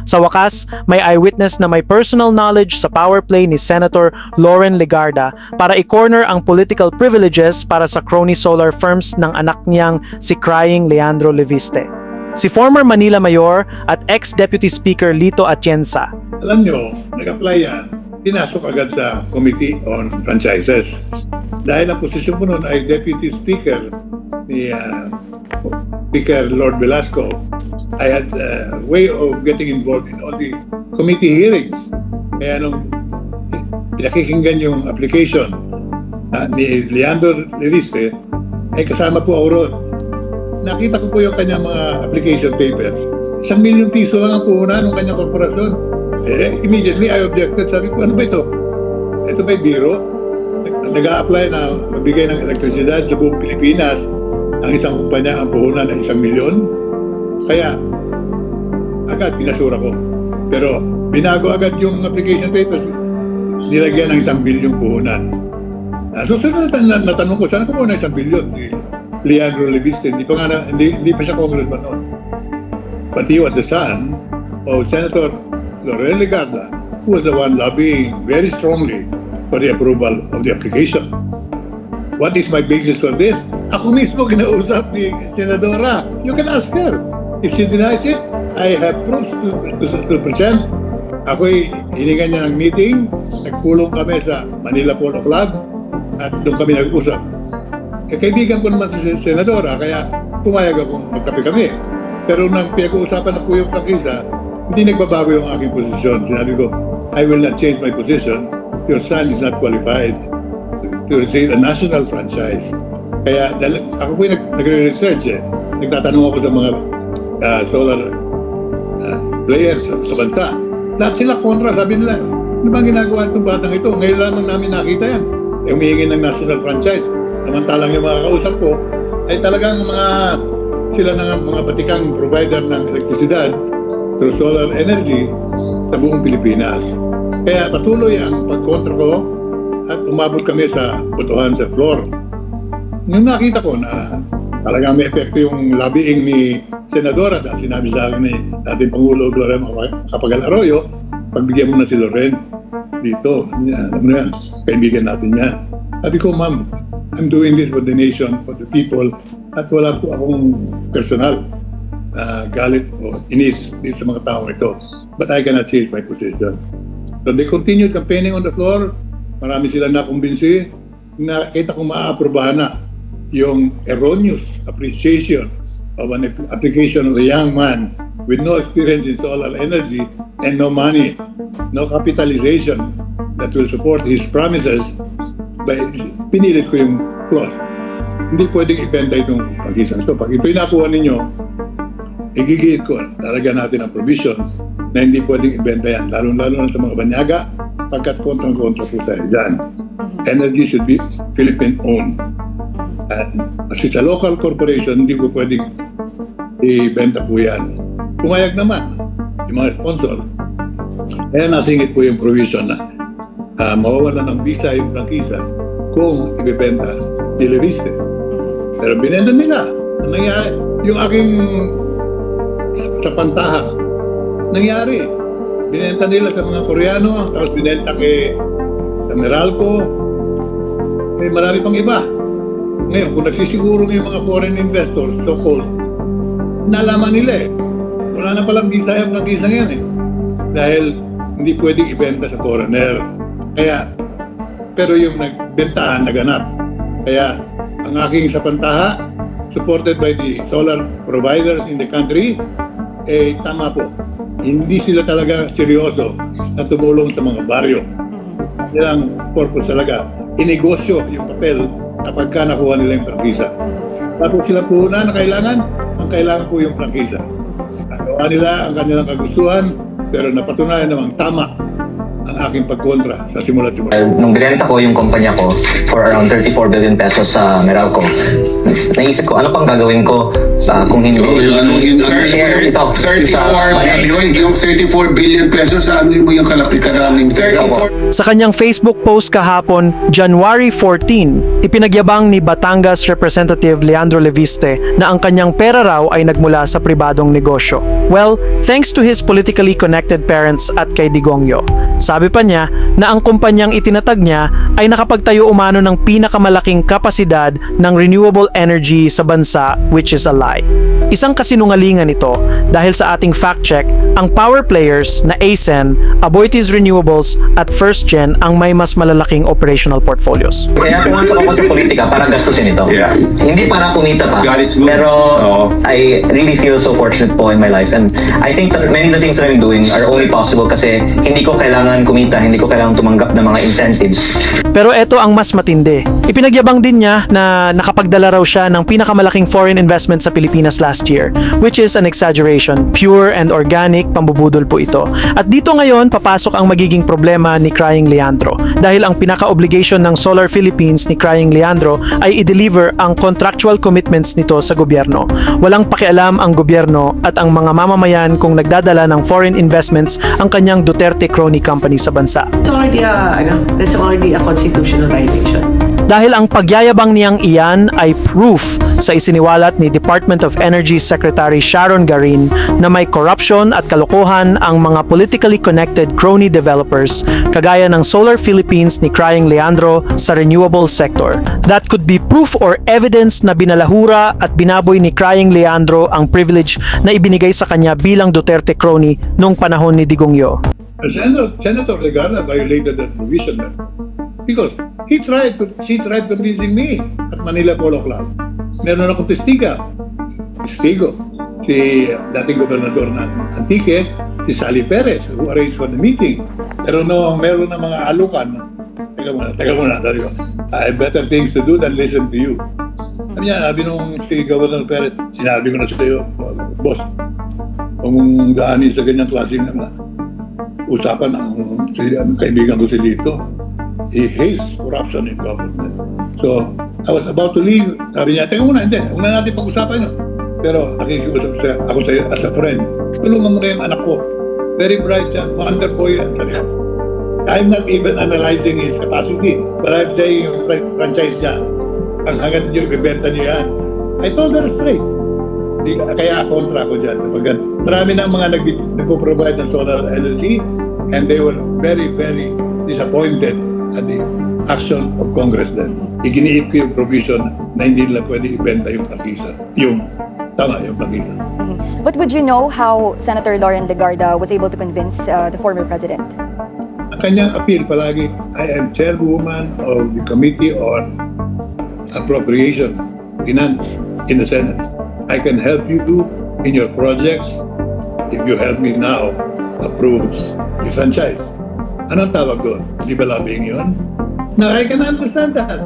Sa wakas, may eyewitness na may personal knowledge sa power play ni Senator Loren Legarda para i-corner ang political privileges para sa crony solar firms ng anak niyang si Crying Leandro Leviste. Si former Manila Mayor at ex-Deputy Speaker Lito Atienza. Alam nyo, nag-apply yan, pinasok agad sa Committee on Franchises. Dahil ang posisyon ko noon ay Deputy Speaker ni Speaker Lord Velasco, I had a way of getting involved in all the committee hearings. Kaya nung pinakikinggan yung application ni Leandro Leviste, ay kasama po ako roon. Nakita ko po yung kanyang mga application papers. 1 million piso lang ang puhunan ng kanyang korporasyon. Immediately I objected. Sabi ko, ano ba ito? Ito ba'y biro? Nag-a-apply na magbigay ng elektrisidad sa buong Pilipinas ang isang kumpanya ang puhunan ng 1 milyon. Kaya, agad pinasura ko. Pero, binago agad yung application papers. Nilagyan ng 1 bilyong puhunan. Susunod na tanong ko, saan ko muna 1 bilyon? Si Leandro Leviste, hindi pa siya congressman noon. But he was the son of Senator Loren Legarda, who was the one lobbying very strongly for the approval of the application. What is my basis for this? Ako mismo kinausap ni Senadora. You can ask her. If she denies it, I have proofs to present. Ako'y hiningan niya ng meeting. Nagpulong kami sa Manila Polo Club at doon kami nag-usap. Kaibigan ko naman si Senadora, kaya pumayag akong magkape kami. Pero nang pinag-uusapan na po yung prangkisa, hindi nagbabago yung aking posisyon. Sinabi ko, I will not change my position. Your son is not qualified to receive a national franchise. Kaya ako po yung nagre-research eh. Nagtatanong ako sa mga solar players sa bansa. Lahat sila kontra, sabi nila, ano bang ginagawa itong batang ito? Ngayon lang namin nakita yan. Humihingi ng national franchise. Samantalang yung mga kausap ko ay talagang sila ng mga batikang provider ng elektrisidad through solar energy sa buong Pilipinas. Kaya patuloy ang pagkontra ko at umabot kami sa botohan sa floor. Nung nakita ko na talagang may epekto yung lobbying ni Senadora dahil sinabi sa akin ni dating Pangulo Gloria Macapagal Arroyo, pagbigyan mo na si Loren dito. Alam mo na, kaibigan natin niya. Sabi ko, ma'am, I'm doing this for the nation, for the people, at wala po akong personal galit o inis dito sa mga taong ito. But I cannot change my position. So they continued campaigning on the floor. Marami sila nakumbinsi. Nakita kong maaaprobahan na yung erroneous appreciation of an application of a young man with no experience in solar energy and no money, no capitalization that will support his promises. Pinilit ko yung clause. Hindi pwedeng ibenta itong pag-isang ito. Pag ito'y nakuha ninyo, igigit ko, lalagyan natin ang provision na hindi pwedeng ibenta yan, lalo-lalo na sa mga banyaga, pagkat kontrang-kontra po tayo dyan. Energy should be Philippine-owned. At kasi sa local corporation, hindi po pwedeng ibenta po yan. Pumayag naman yung mga sponsor. Kaya nasingit po yung provision na mawawala ng visa yung prangkisa kung ibibenta ni Leviste. Pero binenta nila. Ang nangyari, yung aking sa pantaha, nangyari. Binenta nila sa mga Koreano, tapos binenta kay Meralco, kay marami pang iba. Ngayon, kung nagsisiguro yung mga foreign investors, so-called, nalaman nila eh. Wala na palang visa yung prangkisa yan eh. Dahil hindi pwedeng ibenta sa foreigner. Kaya, pero yung nagbentahan, naganap. Kaya, ang aking sa pantaha, supported by the solar providers in the country, tama po. Hindi sila talaga seryoso na tumulong sa mga baryo. Nilang purpose talaga, inegosyo yung papel kapag ka nakuha nila yung prangkisa. Tapos sila po na kailangan, ang kailangan po yung prangkisa. Nagawa nila ang kanilang kagustuhan, pero napatunayan namang tama ang aking pagkontra sa simula't-simula. Nung binenta ko yung kumpanya ko for around 34 billion pesos sa Meralco, naisip ko, ano pang gagawin ko kung hindi share ito. 34 billion, yung 34 billion pesos, ano mo yung karaming 34? Sa kanyang Facebook post kahapon, January 14, ipinagyabang ni Batangas Representative Leandro Leviste na ang kanyang pera raw ay nagmula sa pribadong negosyo. Well, thanks to his politically connected parents at kay Digongyo. Sabi pa niya na ang kumpanyang itinatag niya ay nakapagtayo umano ng pinakamalaking kapasidad ng renewable energy sa bansa, which is a lie. Isang kasinungalingan ito dahil sa ating fact check, ang power players na ASEN, Aboitiz Renewables at First Gen ang may mas malalaking operational portfolios. Kaya pumasok ako sa politika para gastusin ito. Yeah. Hindi para kumita pa. God is good. Pero Oo. I really feel so fortunate po in my life. And I think that many of the things that I'm doing are only possible kasi hindi ko kailangan kumita, hindi ko kailangan tumanggap ng mga incentives. Pero eto ang mas matindi. Ipinagyabang din niya na nakapagdala raw siya ng pinakamalaking foreign investment sa Pilipinas last year, which is an exaggeration. Pure and organic, pambubudol po ito. At dito ngayon, papasok ang magiging problema ni Crying Leandro. Dahil ang pinaka-obligation ng Solar Philippines ni Crying Leandro ay i-deliver ang contractual commitments nito sa gobyerno. Walang pakialam ang gobyerno at ang mga mamamayan kung nagdadala ng foreign investments ang kanyang Duterte crony company sa bansa. That's already a constitutional violation. Dahil ang pagyayabang niyang iyan ay proof sa isiniwalat ni Department of Energy Secretary Sharon Garin na may corruption at kalokohan ang mga politically connected crony developers kagaya ng Solar Philippines ni Crying Leandro sa renewable sector. That could be proof or evidence na binalahura at binaboy ni Crying Leandro ang privilege na ibinigay sa kanya bilang Duterte crony noong panahon ni Digongyo. Senator Legarda violated that provision because she tried convincing me at Manila Polo Club. Meron akong testigo, si dating gobernador ng Antique, si Sally Perez, who arranged for the meeting. Pero no, meron na mga alukan. Teka muna, sabi ko, I have better things to do than listen to you. Sabi nung si Governor Perez, sinabi ko na sa iyo, boss, kung mong daanin sa ganyang klaseng usapan ang kaibigan ko si Lito, he hates corruption in government. So, I was about to leave. Sabi niya, teka muna, hindi. Huwag na natin pag-usapan yun. Pero nakikiusap ako sa iyo as a friend. Tulungan mo na yung anak ko. Very bright yan. Wonderful yan. I'm not even analyzing his capacity. But I'm saying yung franchise niya, hanggang niyo ibibenta niyo yan. I told her straight. Kaya kontra ko dyan. Marami na mga nagpo-provide ng solar LLC and they were very, very disappointed at the action of Congress then. Iginiip ko yung provision na hindi nila pwede ibenta yung prangkisa. Yung prangkisa. But would you know how Senator Lauren Legarda was able to convince the former president? Ang kanyang appeal palagi, I am chairwoman of the Committee on Appropriation, Finance in the Senate. I can help you in your projects if you help me now approve the franchise. Anong tawag doon? Di ba lobbying yun? Now, I can understand that.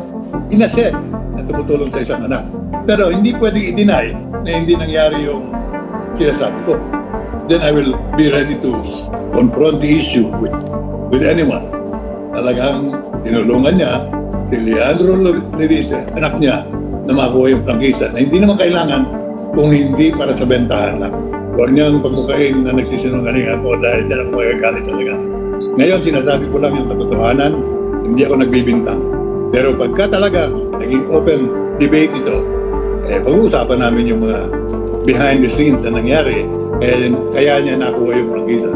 In a sense, na tumutulong sa isang anak. Pero hindi pwedeng i-deny na hindi nangyari yung sinasabi ko. Then I will be ready to confront the issue with anyone. Talagang tinulungan niya si Leandro Leviste, anak niya, na makuha yung prangkisa na hindi naman kailangan kung hindi para sa bentahan lang. Huwag niyang pagkukain na nagsisinungaling ako dahil dyan ako magagalit talaga. Ngayon, sinasabi ko lang yung katotohanan, hindi ako nagbibintang. Pero pagka talaga naging open debate ito, pag-uusapan namin yung mga behind the scenes na nangyari, kaya niya nakuha yung prangkisa.